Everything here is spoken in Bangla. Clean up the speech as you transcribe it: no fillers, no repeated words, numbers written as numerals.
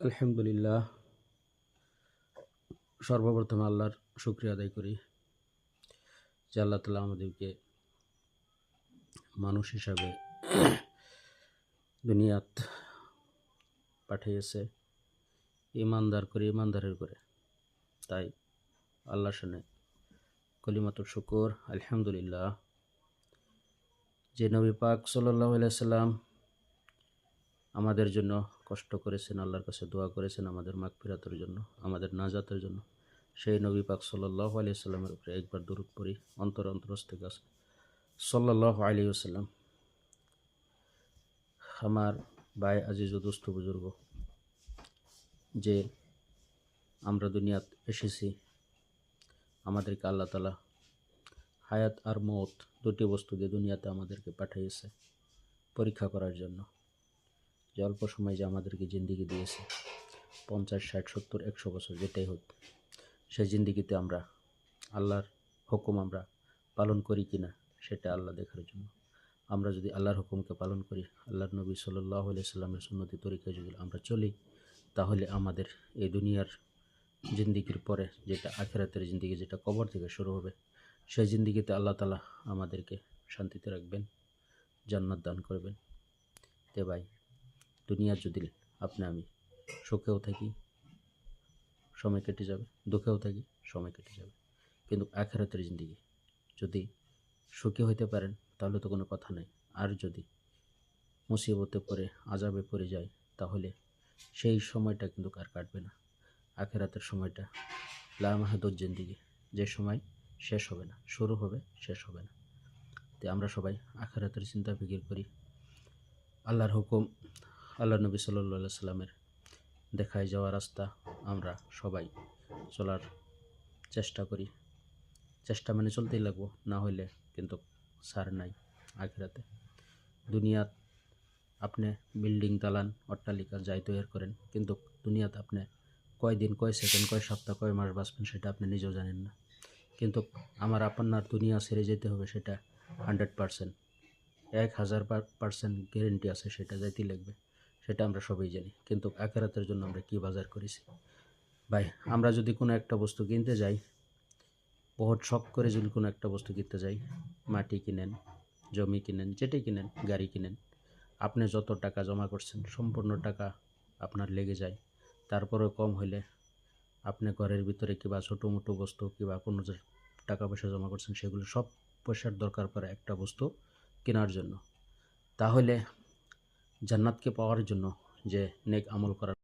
আলহামদুলিল্লাহ। সর্বপ্রথম আল্লাহর শুকরিয়া আদায় করি যে আল্লাহ তাআলা আমাদেরকে মানুষ হিসাবে দুনিয়াত পাঠিয়েছে ইমানদারের করে। তাই আল্লাহর সামনে কলিমাতুল শুকর, আলহামদুলিল্লাহ। যে নবী পাক সাল্লাল্লাহু আলাইহি সাল্লাম আমাদের জন্য কষ্ট করেছেন, আল্লাহর কাছে দোয়া করেছেন আমাদের মাগফিরাতের জন্য, আমাদের নাজাতের জন্য, সেই নবী পাক সাল্লাল্লাহু আলাইহি সাল্লামের উপরে একবার দরুদ পড়ি অন্তরস্থ কাছে। সাল্লাল্লাহু আলাইহি ওয়াসাল্লাম। আমার ভাই আজিজ ও দোস্ত বুজুর্গ, যে আমরা দুনিয়াত এসেছি, আমাদেরকে আল্লাহ তাআলা হায়াত আর মওত দুটি বস্তু দিয়ে দুনিয়াতে আমাদেরকে পাঠিয়েছে পরীক্ষা করার জন্য। যে অল্প সময় যে আমাদেরকে জিন্দিগি দিয়েছে 50, 60, 70, 100 বছর, যেটাই হোক, সেই জিন্দিগিতে আমরা আল্লাহর হুকুম আমরা পালন করি কিনা সেটা আল্লাহ দেখার জন্য। আমরা যদি আল্লাহর হুকুমকে পালন করি, আল্লাহর নবী সাল্লাল্লাহু আলাইহি সাল্লামের সুন্নতি তরিকায় যদি আমরা চলি, তাহলে আমাদের এই দুনিয়ার জিন্দিগির পরে যেটা আখিরাতের জিন্দিগি, যেটা কবর থেকে শুরু হবে, সেই জিন্দিগিতে আল্লাহ তাআলা আমাদেরকে শান্তিতে রাখবেন, জান্নাত দান করবেন। তে ভাই, দুনিয়ার যদি আপনি আমি সুখেও থাকি সময় কেটে যাবে, দুঃখেও থাকি সময় কেটে যাবে, কিন্তু আখিরাতের জিন্দিগি যদি সুখী হইতে পারেন তাহলে তো কোনো কথা নেই। আর যদি মুসিবতে পড়ে আযাবে পড়ে যায়, তাহলে সেই সময়টা কিন্তু আর কাটবে না। আখিরাতের সময়টা লা মাহাদুদ জিন্দিগি, যে সময় শেষ হবে না, শুরু হবে শেষ হবে না। তো আমরা সবাই আখিরাতের চিন্তা ফিকির করি, আল্লাহর হুকুম, আল্লাহ নবী সাল্লাল্লাহু আলাইহি সাল্লামের দেখায় যাওয়া রাস্তা আমরা সবাই চলার চেষ্টা করি। চেষ্টা মানে চলতেই লাগবো, না হইলে কিন্তু ছাড় নাই আখিরাতে। দুনিয়াত আপনি বিল্ডিং, দালান, অট্টালিকা যাই তৈরি করেন, কিন্তু দুনিয়াতে আপনি কয় দিন, কয় সেকেন্ড, কয় সপ্তাহ, কয় মাস বাঁচবেন সেটা আপনি নিজেও জানেন না। কিন্তু আমার আপনার দুনিয়া ছেড়ে যেতে হবে, সেটা 100%, 1000% গ্যারেন্টি আছে, সেটা যাইতেই লাগবে, সেটা আমরা সবাই জানি। কিন্তু আখিরাতের জন্য আমরা কি বাজার করেছি ভাই? আমরা যদি কোনো একটা বস্তু কিনতে যাই, বহুত শখ করে যদি কোনো একটা বস্তু কিনতে যাই, মাটি কিনেন, জমি কিনেন, যেটাই কিনেন, গাড়ি কিনেন, আপনি যত টাকা জমা করছেন সম্পূর্ণ টাকা আপনার লেগে যায়। তারপরেও কম হইলে আপনি ঘরের ভিতরে কিংবা ছোটো মোটো বস্তু কিংবা কোনো যে টাকা পয়সা জমা করছেন, সেগুলো সব পয়সার দরকার পড়ে একটা বস্তু কেনার জন্য। তাহলে জান্নাতকে পাওয়ার জন্য যে নেক আমল করার